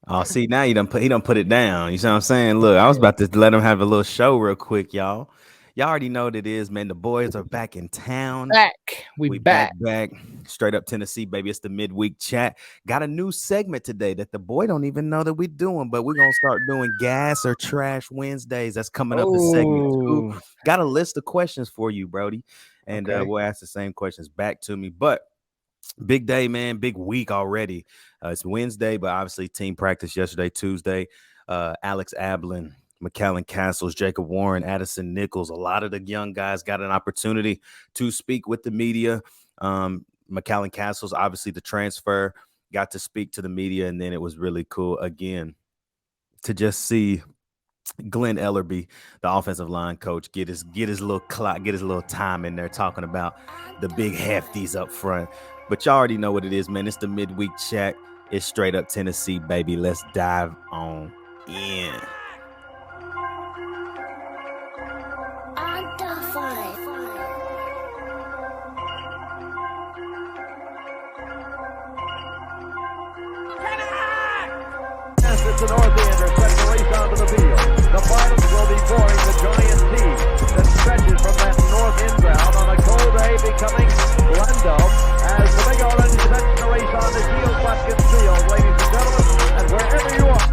Oh, see, now he done put it down. You see what I'm saying? Look, I was about to let him have a little show real quick, y'all. Y'all already know what it is, man. The boys are back in town. We We back. back. Straight up Tennessee, baby. It's the midweek chat. Got a new segment today that the boy don't even know that we're doing, but we're gonna start doing gas or trash Wednesdays. That's coming up in segment 2. Oh, Got a list of questions for you, Brody. And okay. we'll ask the same questions back to me. But big day, man. Big week already. It's Wednesday, but obviously team practice yesterday, Tuesday. Alex Ablin, McAllen Castles, Jacob Warren, Addison Nichols. A lot of the young guys got an opportunity to speak with the media. McAllen Castles, obviously the transfer, got to speak to the media, and then it was really cool again to just see Glenn Ellerby, the offensive line coach, get his little clock, get his little time in there talking about the big hefties up front. But y'all already know what it is, man. It's the midweek chat. It's straight up Tennessee, baby. Let's dive on in. It's the North Ender sets the race onto the field. The bottoms will be boring the giant sea that stretches from that north end ground on a cold day becoming Glendo as the big orange sets the race on the Shield Buckets Field, ladies and gentlemen, and wherever you are.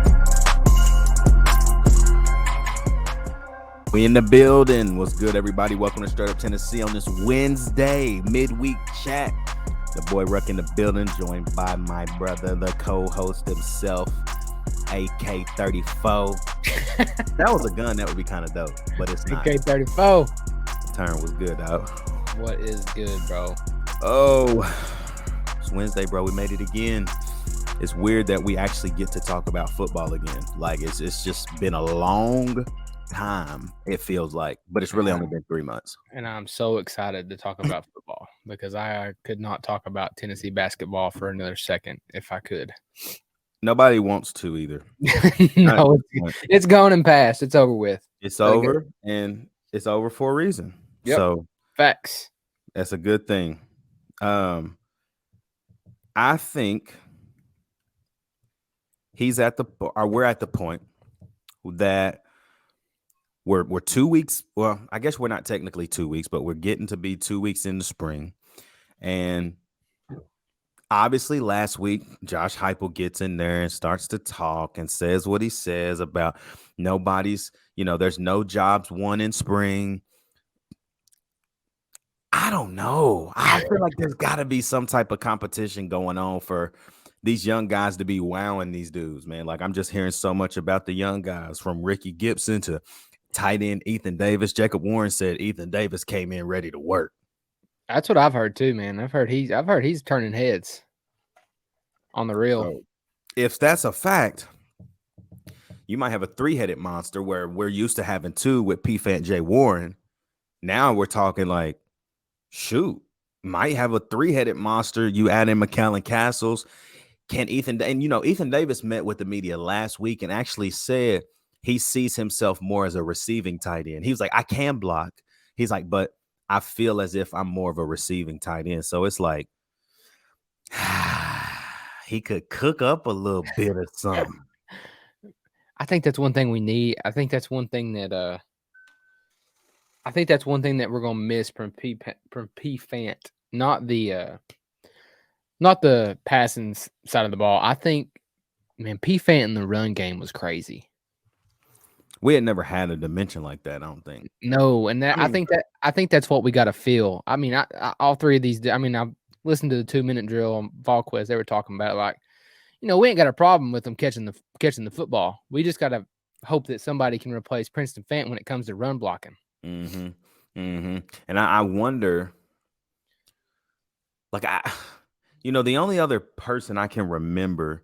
We in the building. What's good, everybody? Welcome to Straight Up Tennessee on this Wednesday midweek chat. The boy Ruck in the building, joined by my brother, the co-host himself, AK-34. That was a gun. That would be kind of dope, but it's not. AK-34. Turn was good, dog. What is good, bro? Oh, it's Wednesday, bro. We made it again. It's weird that we actually get to talk about football again. Like, it's just been a long time, it feels like, but it's really only been 3 months. And I'm so excited to talk about football because I could not talk about Tennessee basketball for another second if I could. Nobody wants to either. No, it's gone and past. It's over with. It's over, and it's over for a reason. Yep. So facts. That's a good thing. I think we're at the point that we're 2 weeks. Well, I guess we're not technically 2 weeks, but we're getting to be 2 weeks in the spring. And obviously last week, Josh Heupel gets in there and starts to talk and says what he says about nobody's, there's no jobs won in spring. I don't know. I feel like there's got to be some type of competition going on for these young guys to be wowing these dudes, man. Like, I'm just hearing so much about the young guys, from Ricky Gibson to tight end Ethan Davis. Jacob Warren said Ethan Davis came in ready to work. That's what I've heard too, man. I've heard he's turning heads on the real. So, if that's a fact, you might have a 3-headed monster where we're used to having 2 with P-Fant J. Warren. Now we're talking like, shoot, might have a 3-headed monster. You add in McAllen Castles. Can Ethan, and Ethan Davis met with the media last week and actually said he sees himself more as a receiving tight end. He was like, I can block. He's like, but I feel as if I'm more of a receiving tight end. So it's like, he could cook up a little bit of something. I think that's one thing we need. I think that's one thing that we're gonna miss from P-Fant. Not the passing side of the ball. I think, man, P-Fant in the run game was crazy. We had never had a dimension like that, I don't think. No, and I think that's what we got to feel. I mean, I all three of these. I mean, I listened to the 2-minute drill on VolQuest. They were talking about it, like, we ain't got a problem with them catching the football. We just got to hope that somebody can replace Princeton Fant when it comes to run blocking. Mm-hmm. Mm-hmm. And I wonder, like, the only other person I can remember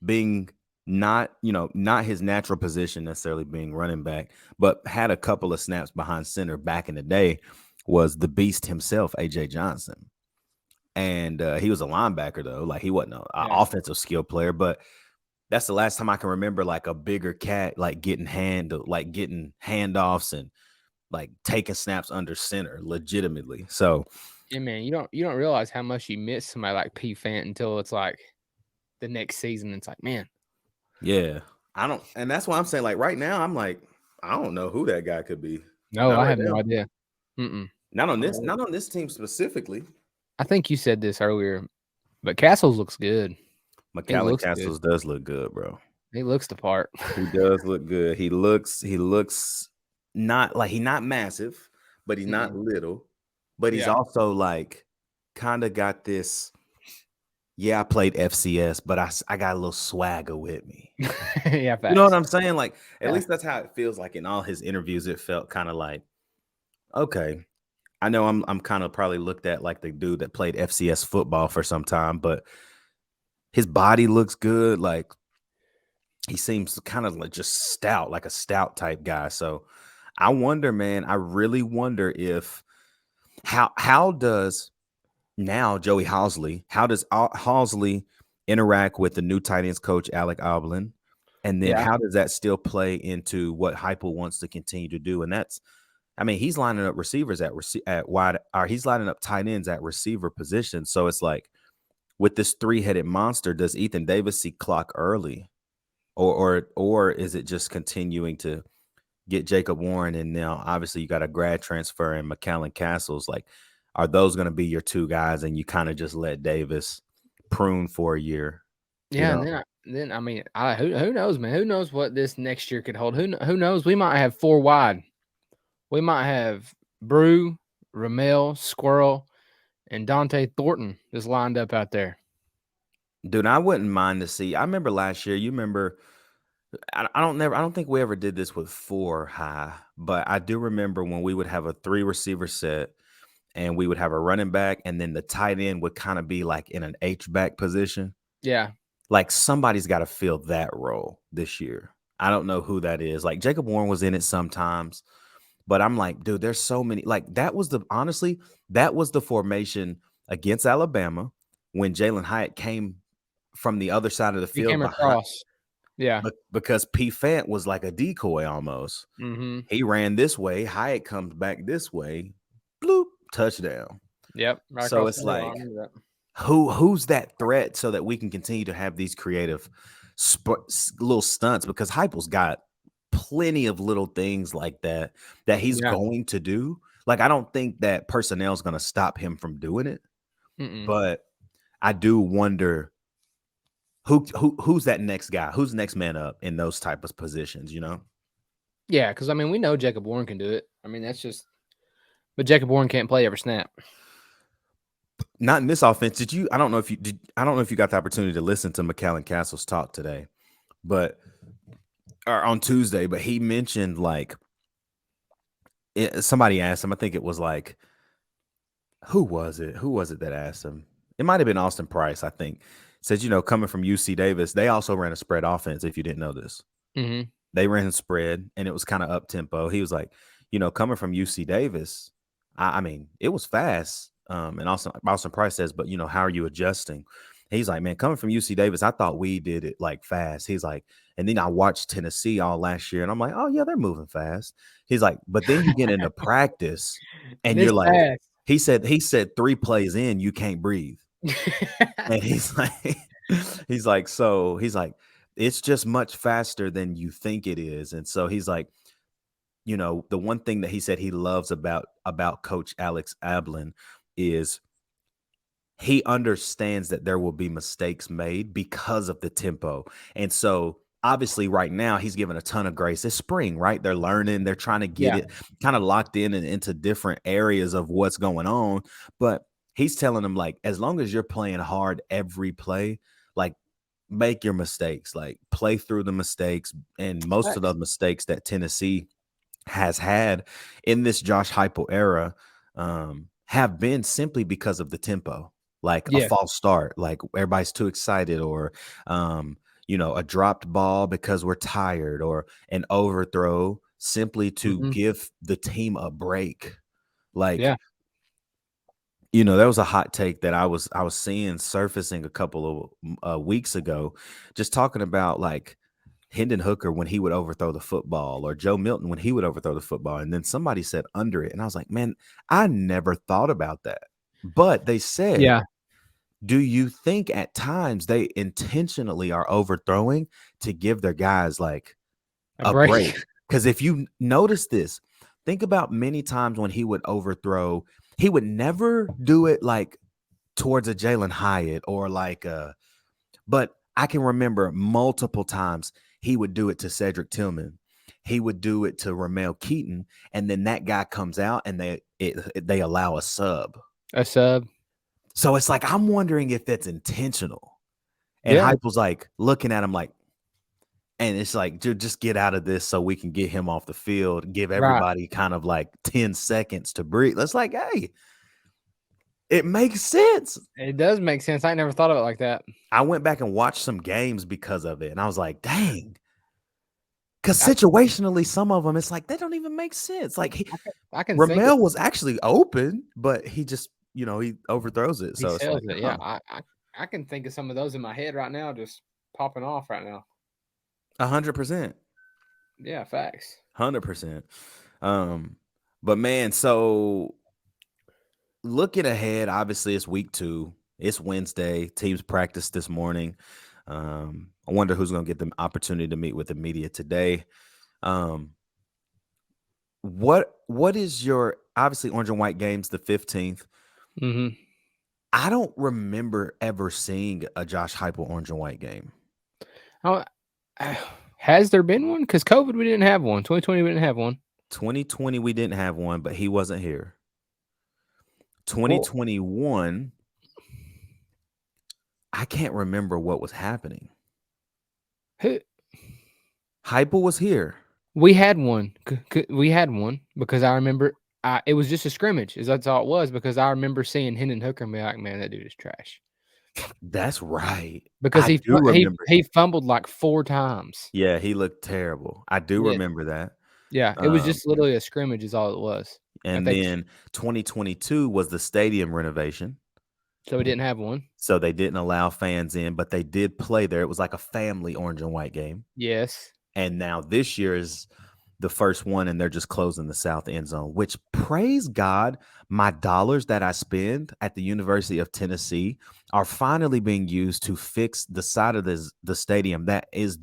being not his natural position necessarily being running back, but had a couple of snaps behind center back in the day was the beast himself, AJ Johnson. And he was a linebacker, though. Like, he wasn't an offensive skill player, but that's the last time I can remember, like, a bigger cat, like, getting handoffs and, like, taking snaps under center legitimately. So Yeah, man, you don't realize how much you miss somebody like P. Fant until it's like the next season. It's like, man, Yeah. I don't, and that's why I'm saying, like, right now, I'm like, I don't know who that guy could be. no, Not I right have no now. idea. Mm-mm. Not on this team specifically. I think you said this earlier, but Castles looks good. He McAllen looks good. Castles does look good, bro. He looks the part. He does look good. He looks not like he's not massive, but he's not little. But he's Yeah. also like kind of got this. Yeah, I played FCS, but I got a little swagger with me. Yeah, You know what facts. I'm saying? Like, at Yeah. least that's how it feels like in all his interviews. It felt kind of like, okay, I know I'm kind of probably looked at like the dude that played FCS football for some time, but his body looks good. Like, he seems kind of like just stout, like a stout type guy. So I wonder, man, I really wonder if how does now Joey Halsley, how does Halsley interact with the new tight ends coach Alec Oblin? And then Yeah. how does that still play into what Heupel wants to continue to do? And that's, I mean, he's lining up receivers at wide, or he's lining up tight ends at receiver position. So it's like with this three-headed monster, does Ethan Davis see clock early? Or is it just continuing to get Jacob Warren, and now obviously you got a grad transfer and McAllen Castles? Like, are those going to be your two guys, and you kind of just let Davis prune for a year? Yeah, and then I mean, who knows, man? Who knows what this next year could hold? Who knows? We might have four wide. We might have Brew, Ramel, Squirrel, and Dante Thornton just lined up out there. Dude, I wouldn't mind to see. I remember last year. You remember? I don't think we ever did this with four high, but I do remember when we would have a 3 receiver set, and we would have a running back, and then the tight end would kind of be like in an H back position. Yeah. Like, somebody's got to fill that role this year. I don't know who that is. Like, Jacob Warren was in it sometimes, but I'm like, dude, there's so many. Like, that was the formation against Alabama when Jalen Hyatt came from the other side of the He field came across. Yeah. because P. Fant was like a decoy almost. Mm-hmm. He ran this way, Hyatt comes back this way, bloop, touchdown. Yep. Right So across it's the middle. I like, remember that. who's that threat so that we can continue to have these creative little stunts, because Heupel's got plenty of little things like that he's going to do. Like, I don't think that personnel is going to stop him from doing it. But I do wonder who's that next guy, who's next man up in those type of positions, you know? Yeah, because I mean, we know Jacob Warren can do it. I mean, that's just, but Jacob Warren can't play every snap. Not in this offense. I don't know if you got the opportunity to listen to McAllen Castles talk today, or on Tuesday, but he mentioned, like, somebody asked him, I think it was like, who was it that asked him? It might have been Austin Price, I think. Said, coming from UC Davis, they also ran a spread offense, if you didn't know this. Mm-hmm. They ran a spread, and it was kind of up-tempo. He was like, coming from UC Davis, I mean, it was fast. And Austin Price says, but, how are you adjusting? He's like, man, coming from UC Davis, I thought we did it, like, fast. He's like, and then I watched Tennessee all last year, and I'm like, oh, yeah, they're moving fast. He's like, but then you get into practice, and you're like, fast. He said 3 plays in, you can't breathe. And he's like, it's just much faster than you think it is. And so he's like, the one thing that he said he loves about Coach Alex Ablin is he understands that there will be mistakes made because of the tempo. And so obviously right now he's given a ton of grace. It's spring, right? They're learning, they're trying to get it kind of locked in and into different areas of what's going on. But he's telling them, like, as long as you're playing hard every play, like, make your mistakes, like, play through the mistakes. And most of the mistakes that Tennessee has had in this Josh Heupel era have been simply because of the tempo, like a false start, like everybody's too excited, or a dropped ball because we're tired, or an overthrow simply to give the team a break. Like, there was a hot take that I was seeing surfacing a couple of weeks ago, just talking about, like, Hendon Hooker when he would overthrow the football, or Joe Milton when he would overthrow the football. And then somebody said under it. And I was like, man, I never thought about that. But they said, Yeah, do you think at times they intentionally are overthrowing to give their guys like a a break. break? Because if you notice this, think about many times when he would overthrow, he would never do it like towards a Jalen Hyatt or like but I can remember multiple times he would do it to Cedric Tillman. He would do it to Ramel Keaton, and then that guy comes out and they allow a sub. A sub. So it's like I'm wondering if that's intentional. And Yeah. Hype was like looking at him like, and it's like, just get out of this so we can get him off the field, give Right. everybody kind of like 10 seconds to breathe. That's like, hey, it makes sense. It does make sense. I never thought of it like that. I went back and watched some games because of it, and I was like, dang. Because situationally, some of them, it's like, they don't even make sense. Like, I can think Ramel was actually open, but he just, he overthrows it. he So it's sells like, it. Yeah, I can think of some of those in my head right now, just popping off right now. 100%. Yeah, facts. 100%. But man, so looking ahead, obviously it's week 2. It's Wednesday. Teams practice this morning. I wonder who's going to get the opportunity to meet with the media today. What is your, obviously Orange and White game's the 15th. Mm-hmm. I don't remember ever seeing a Josh Heupel Orange and White game. Oh, has there been one? Because COVID, we didn't have one. 2020, we didn't have one. 2020, we didn't have one, but he wasn't here. 2021, I can't remember what was happening. Heupel was here. We had one. We had one because I remember it was just a scrimmage. That's all it was, because I remember seeing Hendon Hooker and be like, man, that dude is trash. That's right. Because I do remember. he fumbled like 4 times. Yeah, he looked terrible. I do remember that. Yeah, it was just literally a scrimmage is all it was. And then 2022 was the stadium renovation. So we didn't have one. So they didn't allow fans in, but they did play there. It was like a family Orange and White game. Yes. And now this year is the first one, and they're just closing the south end zone, which, praise God, my dollars that I spend at the University of Tennessee are finally being used to fix the side of the stadium. That is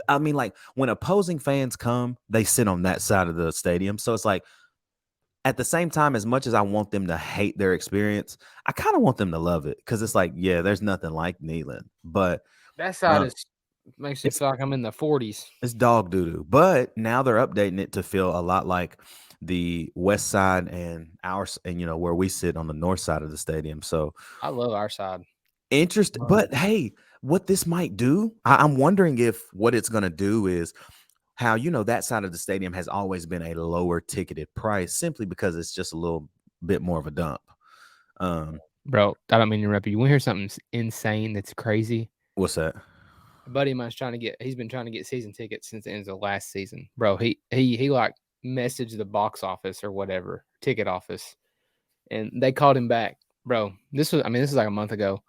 like when opposing fans come, they sit on that side of the stadium. So it's like, at the same time, as much as I want them to hate their experience, I kind of want them to love it, because it's like, yeah, there's nothing like Neyland. But that side makes it feel like I'm in the 40s. It's dog doo-doo. But now they're updating it to feel a lot like the west side and where we sit on the north side of the stadium. So I love our side. Interesting. But hey, what this might do, I'm wondering if what it's going to do is how, that side of the stadium has always been a lower ticketed price, simply because it's just a little bit more of a dump. Bro, I don't mean to interrupt you. You want to hear something insane that's crazy? What's that? A buddy of mine's he's been trying to get season tickets since the end of the last season. Bro, he like messaged the box office or whatever, ticket office, and they called him back. Bro, this is like a month ago.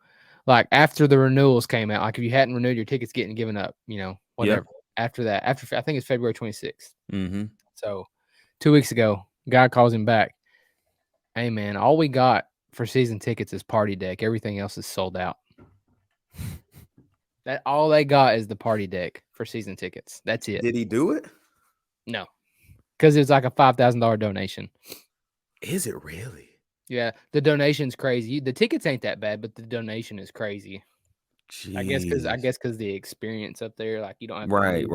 Like after the renewals came out, like if you hadn't renewed, your tickets getting given up, whatever. Yep. After that, I think it's February 26th. Mm-hmm. So 2 weeks ago, guy calls him back. Hey man, all we got for season tickets is Party Deck. Everything else is sold out. That all they got is the Party Deck for season tickets. That's it. Did he do it? No, because it's like a $5,000 donation. Is it really? Yeah, the donation's crazy. The tickets ain't that bad, but the donation is crazy. Jeez. I guess because the experience up there, like you don't have right.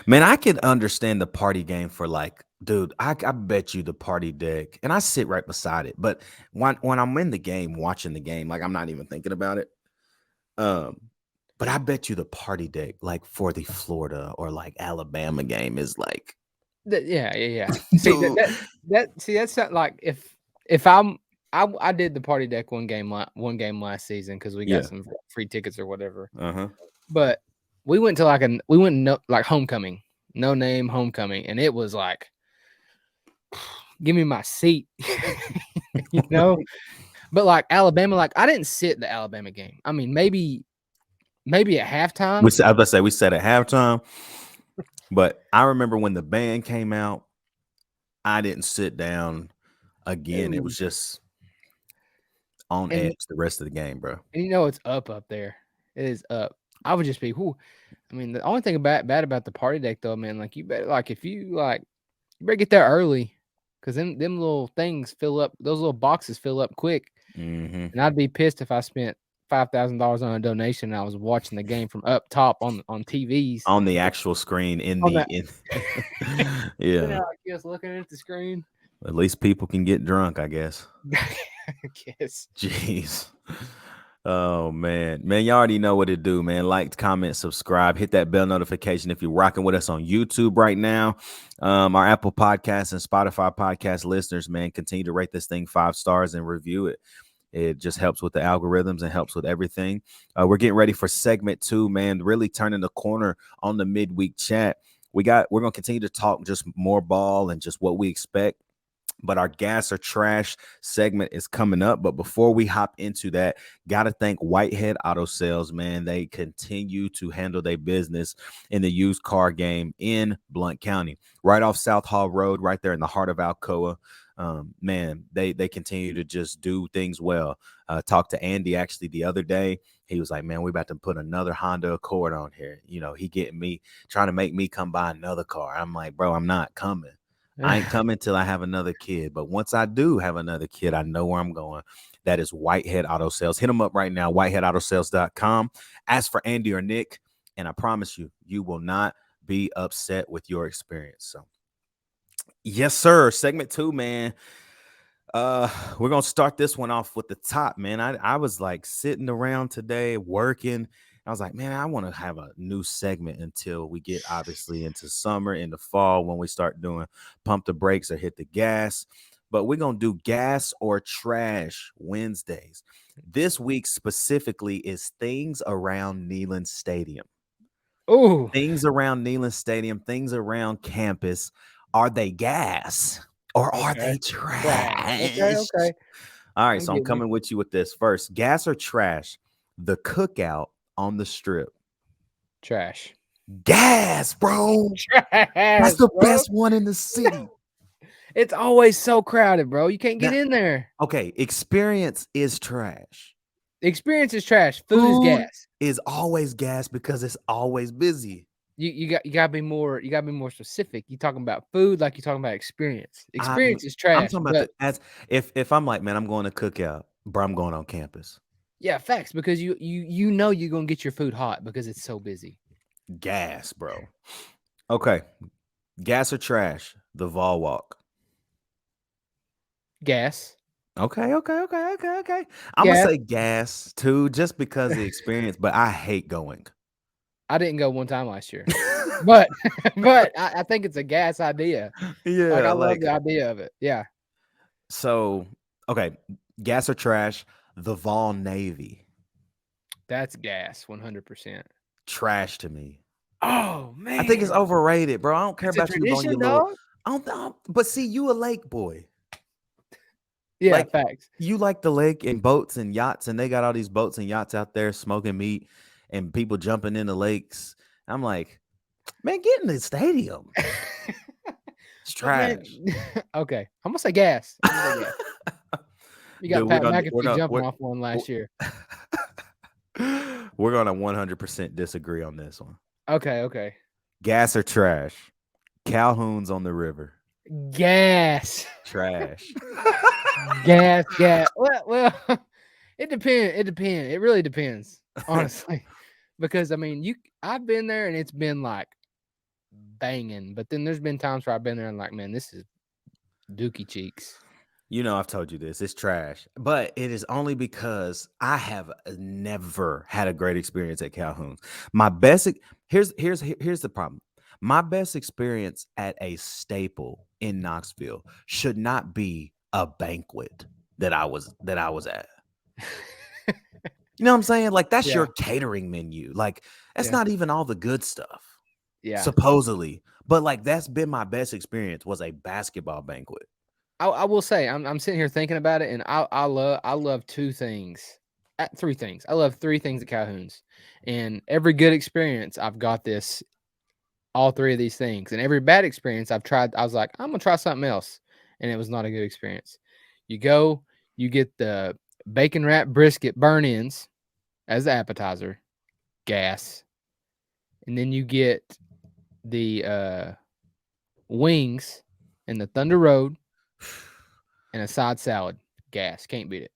Man, I could understand the party game for like, dude, I bet you the Party Deck, and I sit right beside it. But when I'm in the game, watching the game, like I'm not even thinking about it. But I bet you the Party Deck, like for the Florida or like Alabama game, is like, yeah. See that's not like if I did the Party Deck one game last season because we got some free tickets or whatever. But we went to like homecoming, no name homecoming, and it was like, give me my seat, But like Alabama, like I didn't sit the Alabama game. I mean, maybe at halftime. I was about to say we sat at halftime, but I remember when the band came out, I didn't sit down again. It was just on And edge the rest of the game, bro. and it's up there. It is up. I would just be whoo. I mean, the only thing bad about the party deck though, man, like you better if you you better get there early, because them little things fill up. Those little boxes fill up quick. Mm-hmm. And I'd be pissed if I spent $5,000 on a donation and I was watching the game from up top on TVs On the actual screen yeah. Just looking at the screen. At least people can get drunk, I guess. Yes. Jeez. Oh man, you already know what to do, man. Like, comment, subscribe, hit that bell notification if you're rocking with us on YouTube right now. Our Apple Podcasts and Spotify podcast listeners, man, continue to rate this thing 5 stars and review it. It just helps with the algorithms and helps with everything. We're getting ready for segment 2, man. Really turning the corner on the midweek chat. We're gonna continue to talk just more ball and just what we expect. But our gas or trash segment is coming up. But before we hop into that, got to thank Whitehead Auto Sales, man. They continue to handle their business in the used car game in Blount County, right off South Hall Road, right there in the heart of Alcoa. Man, they continue to just do things well. Talked to Andy actually the other day. He was like, man, we about to put another Honda Accord on here. He getting me, trying to make me come buy another car. I'm like, bro, I'm not coming. I ain't coming till I have another kid. But once I do have another kid, I know where I'm going. That is Whitehead Auto Sales. Hit them up right now, whiteheadautosales.com. Ask for Andy or Nick, and I promise you, you will not be upset with your experience. So, yes, sir. Segment 2, man. We're gonna start this one off with the top, man. I was like sitting around today working. I was like, man, I want to have a new segment until we get obviously into summer, in the fall, when we start doing pump the brakes or hit the gas. But we're gonna do gas or trash Wednesdays. This week specifically is things around Neyland Stadium. Oh, Things around Neyland Stadium, things around campus. Are they gas? Or are they trash? Okay. All right, so I'm coming with you with this first. Gas or trash? The cookout on the strip. Trash. Gas, bro. Trash. That's the best one in the city. It's always so crowded, bro. You can't get in there. Okay, experience is trash. Experience is trash. Food is gas. Is always gas because it's always busy. You gotta be more specific. You talking about food like you're talking about experience. Experience is trash. I'm talking about if I'm like, man, I'm going to cookout, bro, I'm going on campus. Yeah, facts, because you know you're gonna get your food hot because it's so busy. Gas, bro. Okay. Gas or trash? The Vol Walk. Gas. Okay. I'm gonna say gas too, just because of the experience, but I hate going. I didn't go one time last year. but I think it's a gas idea. Yeah. I love the idea of it. Yeah. So, okay, gas or trash? The Vol Navy. That's gas, 100%. Trash to me. Oh man, I think it's overrated, bro. I don't care about you on your little. I don't. But see, you a lake boy. Yeah, facts. You like the lake and boats and yachts, and they got all these boats and yachts out there smoking meat and people jumping in the lakes. I'm like, man, get in the stadium. It's trash. Okay, I'm gonna say gas. You got Pat McAfee jumping off one last year. We're gonna 100% disagree on this one. Okay. Gas or trash? Calhoun's on the river. Gas. Trash. Gas. Well, it depends. It really depends, honestly. Because I mean, I've been there and it's been like banging, but then there's been times where I've been there and like, man, this is dookie cheeks. I've told you this. It's trash. But it is only because I have never had a great experience at Calhoun's. My best here's the problem. My best experience at a staple in Knoxville should not be a banquet that I was at. You know what I'm saying? Like, that's your catering menu. Like, that's not even all the good stuff. Yeah. Supposedly. But like, that's been my best experience, was a basketball banquet. I will say, I'm sitting here thinking about it, and I love three things. I love 3 things at Calhoun's, and every good experience I've got all 3 of these things, and every bad experience I've tried, I was like, I'm gonna try something else, and it was not a good experience. You go, you get the bacon wrap brisket burn-ins as the appetizer, gas. And then you get the wings and the Thunder Road and a side salad, gas. Can't beat it.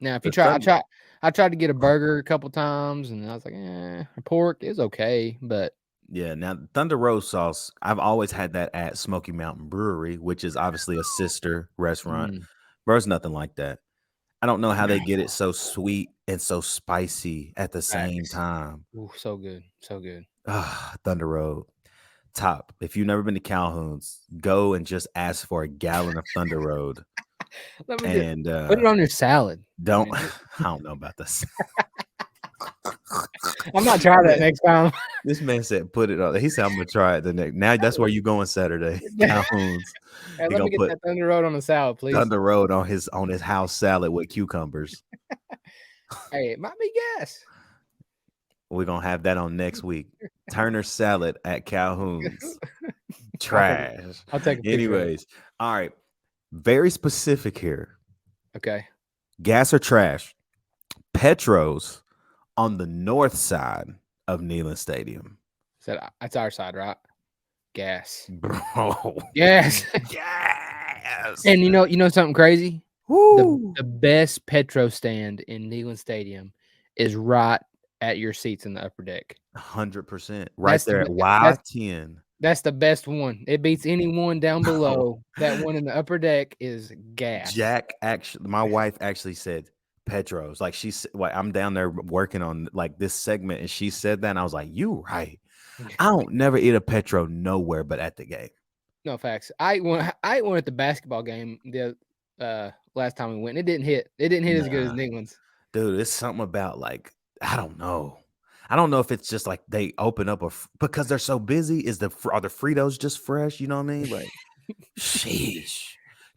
Now, if you The try, Thunder, I tried to get a burger a couple times, and I was like, pork is okay, but yeah. Now Thunder Rose sauce, I've always had that at Smoky Mountain Brewery, which is obviously a sister restaurant. Bro, it's nothing like that. I don't know how they get it so sweet and so spicy at the same facts. time. Ooh, so good, so good. Thunder Road, top. If you've never been to Calhoun's, go and just ask for a gallon of Thunder Road. Let me And put it on your salad. don't, I mean, I don't know about this. I'm not trying that next time. This man said, put it on. He said, I'm going to try it the next. Now that's where you going Saturday. Calhoun's. Hey, He let me gonna get put that Thunder Road on the salad, please. Thunder Road on his house salad with cucumbers. Hey, it might be gas. We're gonna have that on next week. Turner salad at Calhoun's. Trash. I'll take a picture. Anyways, all right. Very specific here. Okay. Gas or trash? Petros on the north side of Neyland Stadium. That's our side, right? Gas. Bro. Yes. Yes. And you know something crazy? Woo. The best Petro stand in Neyland Stadium is right at your seats in the upper deck. 100%. Right there at Y10. That's the best one. It beats any one down below. That one in the upper deck is gas. Jack actually, my wife actually said Petros. Like I'm down there working on like this segment, and she said that, and I was like, "You right? I don't never eat a Petro nowhere but at the game." No facts. I ate one at the basketball game the last time we went. It didn't hit. It didn't hit as good as Neyland's. Dude, it's something about like I don't know. I don't know if it's just like they open up because they're so busy. Are the Fritos just fresh? You know what I mean? Like, sheesh.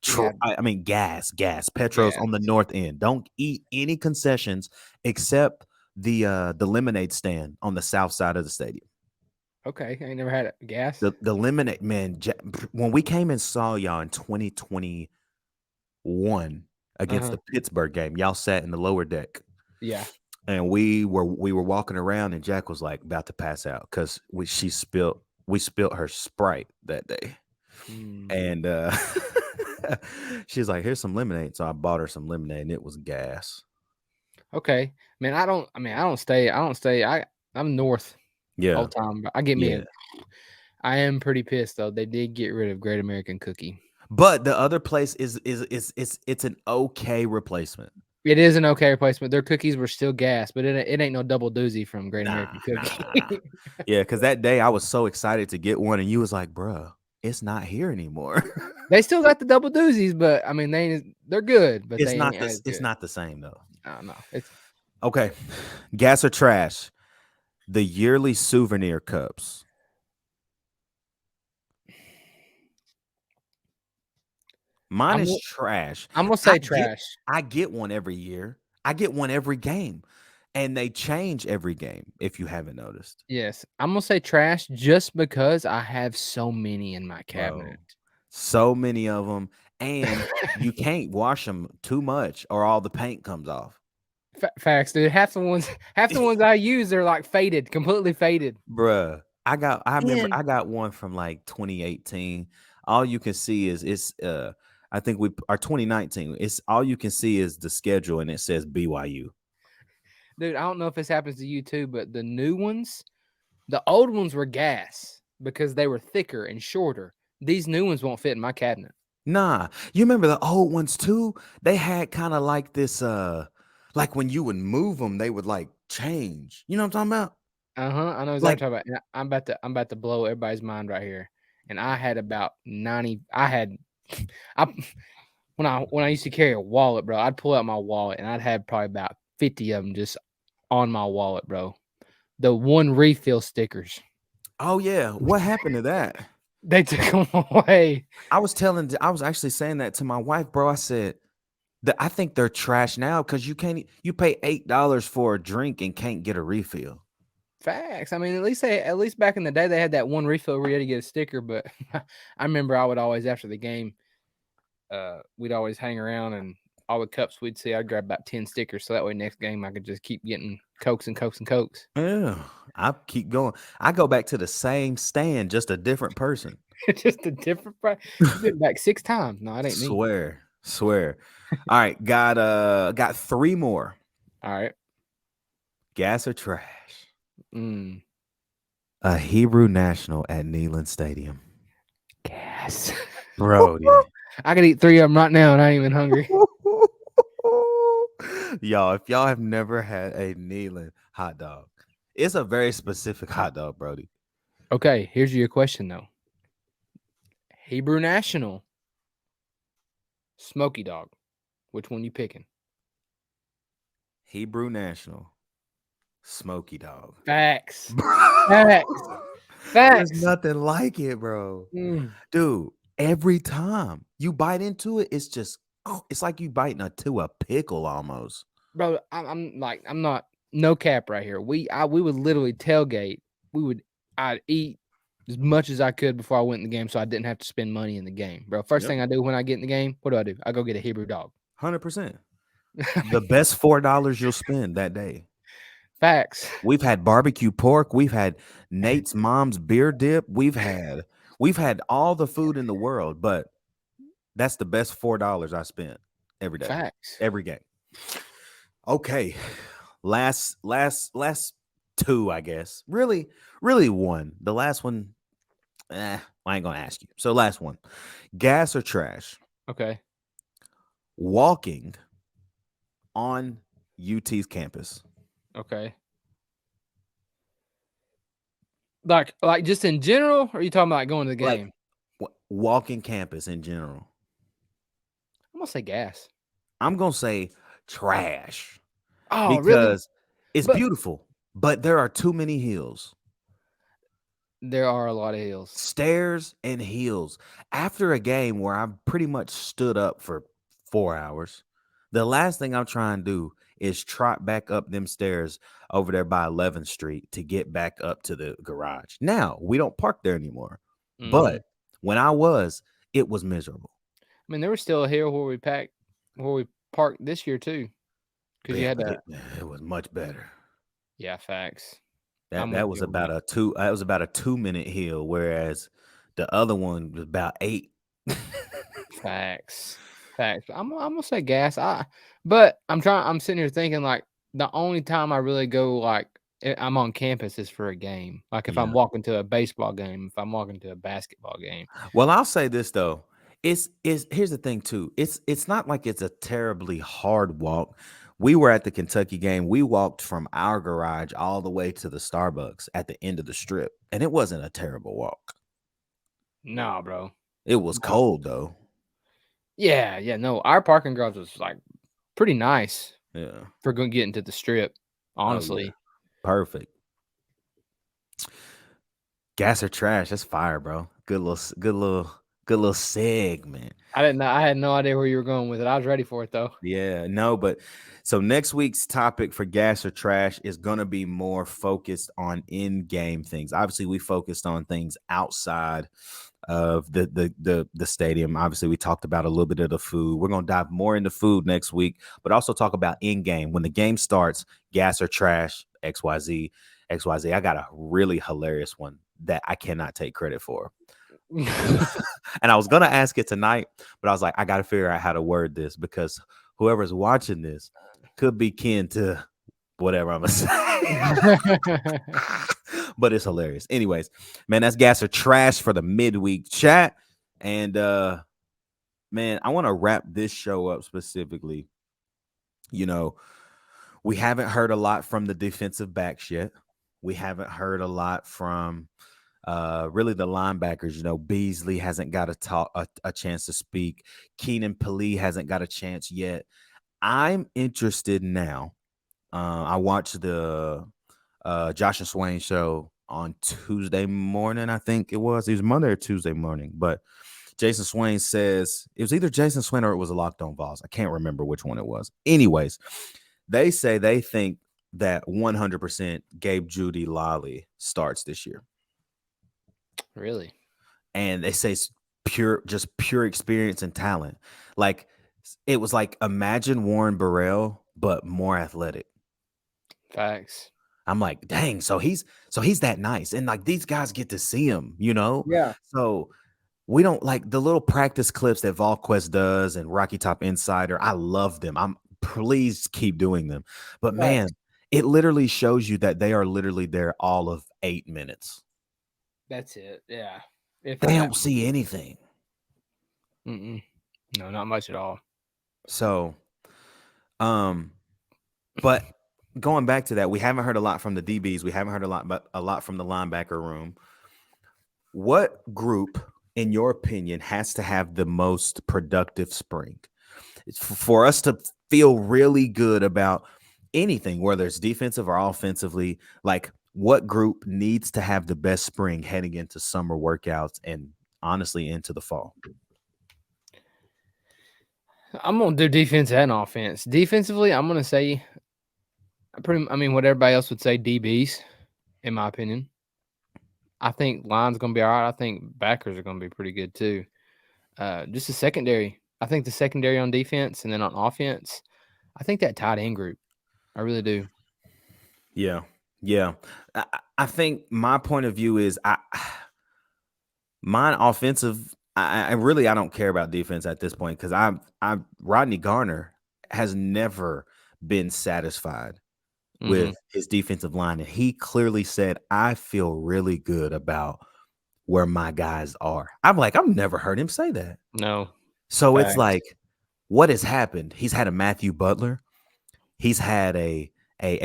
Yeah. I mean, gas. Petros on the north end. Don't eat any concessions except the lemonade stand on the south side of the stadium. Okay, I ain't never had it. Gas. The lemonade, man. When we came and saw y'all in 2021 against the Pittsburgh game, y'all sat in the lower deck. Yeah. And we were walking around, and Jack was like about to pass out because we spilt her Sprite that day, and she's like, "Here's some lemonade." So I bought her some lemonade, and it was gas. Okay, man. I don't stay. I'm north. Yeah, all the time. But I get me. I am pretty pissed though. They did get rid of Great American Cookie, but the other place is it's an okay replacement. It is an okay replacement. Their cookies were still gas, but it ain't no double doozy from Great American Cookie. Nah. Yeah, because that day I was so excited to get one, and you was like, "Bruh, it's not here anymore." They still got the double doozies, but I mean they're good, but it's not the same though. I don't know. It's okay. Gas or trash? The yearly souvenir cups. Mine is trash. I'm gonna say trash. I get one every year. I get one every game, and they change every game. If you haven't noticed, yes, I'm gonna say trash just because I have so many in my cabinet. Bro, so many of them, and you can't wash them too much, or all the paint comes off. Facts, dude. Half the ones I use, they're like faded, completely faded. Bruh, I remember I got one from like 2018. All you can see is I think our 2019. It's all you can see is the schedule, and it says BYU. Dude, I don't know if this happens to you too, but the new ones, the old ones were gas because they were thicker and shorter. These new ones won't fit in my cabinet. Nah, you remember the old ones too? They had kind of like this, like when you would move them, they would like change. You know what I'm talking about? I know exactly what you're talking about. I'm about to blow everybody's mind right here. And I had about 90. When I used to carry a wallet, bro, I'd pull out my wallet and I'd have probably about 50 of them just on my wallet, bro. The one refill stickers. Oh yeah, what happened to that? They took them away. I was actually saying that to my wife, bro. I said that I think they're trash now because you pay $8 for a drink and can't get a refill. Facts. I mean, at least back in the day, they had that one refill where you had to get a sticker. But I remember I would always, after the game, we'd always hang around and all the cups we'd see, I'd grab about 10 stickers. So that way next game I could just keep getting Cokes and Cokes and Cokes. Yeah, I keep going. I go back to the same stand, just a different person. Just a different price. You've been back 6 times. No, it ain't me. Swear. All right, got 3 more. All right. Gas or trash? Mm. A Hebrew National at Neyland Stadium. Gas. Brody. I could eat 3 of them right now and I ain't even hungry. Y'all, if y'all have never had a Neyland hot dog, it's a very specific hot dog, Brody. Okay, here's your question though. Hebrew National, Smoky Dog. Which one you picking? Hebrew National, Smoky Dog. Facts. Facts. There's nothing like it, bro. Dude, every time you bite into it, it's like you biting into a pickle almost. Bro, I'm not no cap right here. We would literally tailgate. I'd eat as much as I could before I went in the game, so I didn't have to spend money in the game, bro. First thing I do when I get in the game, what do? I go get a Hebrew dog. 100%. The best $4 you'll spend that day. Facts. We've had barbecue pork. We've had Nate's mom's beer dip. We've had all the food in the world, but that's the best $4 I spent every day. Facts. Every game. Okay. Last 2, I guess. Really one. The last one, I ain't gonna ask you. So last one. Gas or trash? Okay. Walking on UT's campus. Okay. Like just in general, or are you talking about going to the game? Like, walking campus in general. I'm gonna say gas. I'm gonna say trash. Oh, because really? It's beautiful, but there are too many hills. There are a lot of hills. Stairs and hills. After a game where I pretty much stood up for 4 hours, the last thing I'm trying to do is trot back up them stairs over there by 11th Street to get back up to the garage. Now, we don't park there anymore. Mm-hmm. But when I was, it was miserable. I mean, there was still a hill where we parked this year too. Because you had that. It was much better. Yeah, facts. That was about a 2-minute hill, whereas the other one was about 8. Facts. I'm gonna say gas. But I'm sitting here thinking like the only time I really go like I'm on campus is for a game. Like if I'm walking to a baseball game, if I'm walking to a basketball game. Well, I'll say this though. Here's the thing too. It's not like it's a terribly hard walk. We were at the Kentucky game. We walked from our garage all the way to the Starbucks at the end of the strip, and it wasn't a terrible walk. Nah, bro. It was cold though. Yeah, no. Our parking garage was like pretty nice. Yeah. For going getting to the strip, honestly. Oh, yeah. Perfect. Gas or trash? That's fire, bro. Good little segment. I had no idea where you were going with it. I was ready for it though. Yeah, no, but so next week's topic for gas or trash is going to be more focused on in-game things. Obviously, we focused on things outside of the stadium. Obviously, we talked about a little bit of the food. We're going to dive more into food next week, but also talk about in-game. When the game starts, gas or trash, XYZ. I got a really hilarious one that I cannot take credit for. And I was going to ask it tonight, but I was like, I got to figure out how to word this because whoever's watching this could be kin to whatever I'm going to say. But it's hilarious. Anyways, man, that's gas or trash for the midweek chat. And, man, I want to wrap this show up specifically. You know, we haven't heard a lot from the defensive backs yet. We haven't heard a lot from really the linebackers. You know, Beasley hasn't got a chance to speak. Keenan Pili hasn't got a chance yet. I'm interested now. I watched the Josh and Swain show on Tuesday morning. I think it was Monday or Tuesday morning. But Jason Swain says it was either Jason Swain or it was a Locked On Vols. I can't remember which one it was. Anyways, they say they think that 100% Gabe Judy Lally starts this year. Really? And they say it's pure experience and talent. Like It was like imagine Warren Burrell, but more athletic. Facts. I'm like, dang, so he's that nice. And like these guys get to see him, Yeah. So we don't like the little practice clips that VolQuest does and Rocky Top Insider. I love them. Please keep doing them. But man, Facts. it literally shows you that they are literally there all of 8 minutes. That's it. Yeah. If They don't see anything. No, not much at all. So, but going back to that, we haven't heard a lot from the DBs. We haven't heard a lot from the linebacker room. What group, in your opinion, has to have the most productive spring? It's for us to feel really good about anything, whether it's defensive or offensively. Like, what group needs to have the best spring heading into summer workouts and honestly into the fall? I'm gonna do defense and offense. Defensively, I'm gonna say what everybody else would say, DBs, in my opinion. I think line's gonna be all right. I think backers are gonna be pretty good too. Just the secondary. I think the secondary on defense and then on offense, I think that tight end group. I really do. Yeah. I think my point of view is mine offensive. I don't care about defense at this point because Rodney Garner has never been satisfied with his defensive line, and he clearly said, "I feel really good about where my guys are." I'm like, I've never heard him say that. No. So Facts. it's like, what has happened? He's had a Matthew Butler, he's had a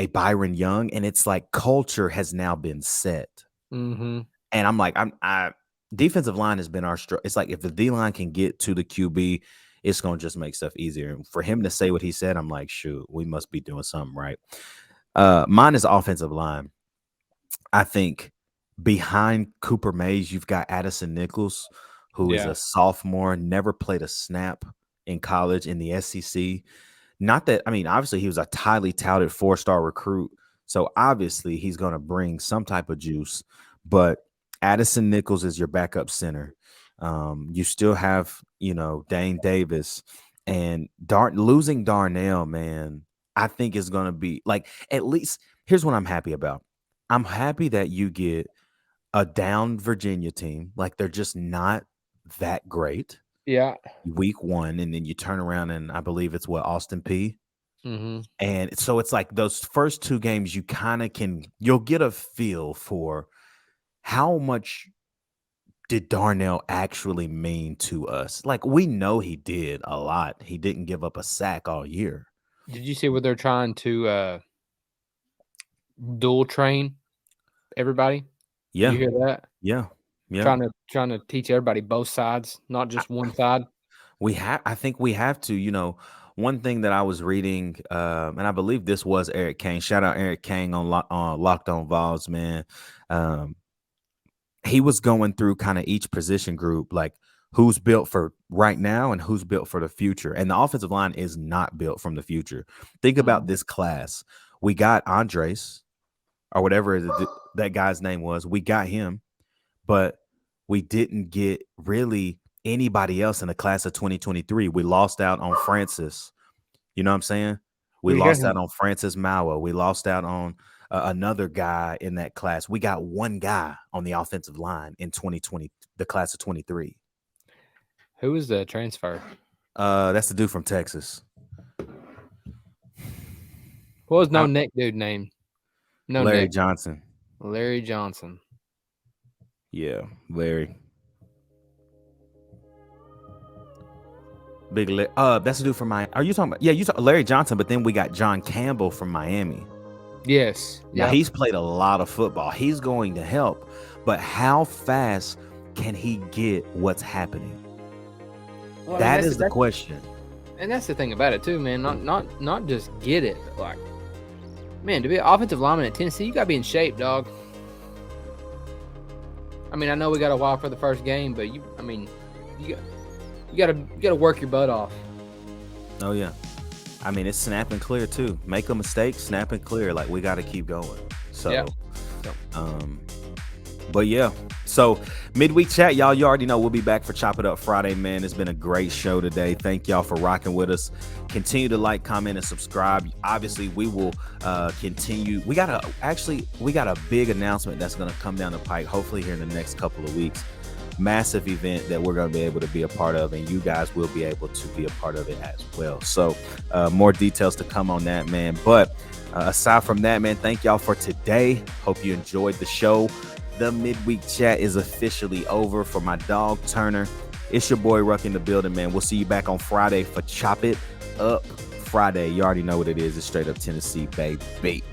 Byron Young, and it's like culture has now been set. And I'm like, defensive line has been our it's like if the D line can get to the QB, it's gonna just make stuff easier. And for him to say what he said, I'm like, shoot, we must be doing something right. Mine is offensive line. I think behind Cooper Mays, you've got Addison Nichols, who is a sophomore, never played a snap in college in the SEC. Not that, obviously he was a highly touted 4-star recruit, so obviously he's going to bring some type of juice. But Addison Nichols is your backup center. You still have, Dane Davis, and losing Darnell, man, I think is going to be like, at least here's what I'm happy about. I'm happy that you get a down Virginia team. Like, they're just not that great. Yeah. Week 1, and then you turn around and I believe it's Austin P. And so it's like those first 2 games, you kind of you'll get a feel for how much did Darnell actually mean to us. Like, we know he did a lot. He didn't give up a sack all year. Did you see where they're trying to dual train everybody? Yeah. You hear that? Yeah. Trying to teach everybody both sides, not just one side. I think we have to, one thing that I was reading, and I believe this was Eric Kane. Shout out Eric Kane on Locked On Vols, man. He was going through kind of each position group, like who's built for right now and who's built for the future. And the offensive line is not built from the future. Think about this class. We got Andres, or whatever that guy's name was. We got him, but we didn't get really anybody else in the class of 2023. We lost out on Francis. You know what I'm saying? We lost out on Francis Maua. We lost out on another guy in that class. We got one guy on the offensive line in 2020, the class of 23. Who was the transfer? That's the dude from Texas. What was neck dude name? Larry Johnson. Larry Johnson. Yeah, Larry. That's the dude from Miami. Are you talking about? Yeah, you talk Larry Johnson, but then we got John Campbell from Miami. Yes. Now he's played a lot of football. He's going to help, but how fast can he get what's happening? Well, that is the question. And that's the thing about it too, man. Not just get it, but like, man, to be an offensive lineman at Tennessee, you gotta be in shape, dog. I know we got a while for the first game, but you gotta work your butt off. Oh yeah. It's snap and clear too. Make a mistake, snap and clear. Like, we got to keep going. So, but yeah, So midweek chat, y'all, you already know we'll be back for Chop It Up Friday, man. It's been a great show today. Thank y'all for rocking with us. Continue to like, comment, and subscribe. Obviously, we will continue. We got a big announcement that's going to come down the pike, hopefully here in the next couple of weeks. Massive event that we're going to be able to be a part of, and you guys will be able to be a part of it as well. So more details to come on that, man. But aside from that, man, thank y'all for today. Hope you enjoyed the show. The midweek chat is officially over. For my dog Turner, it's your boy Ruck in the building, man. We'll see you back on Friday for Chop It Up Friday. You already know what it is. It's straight up Tennessee, baby.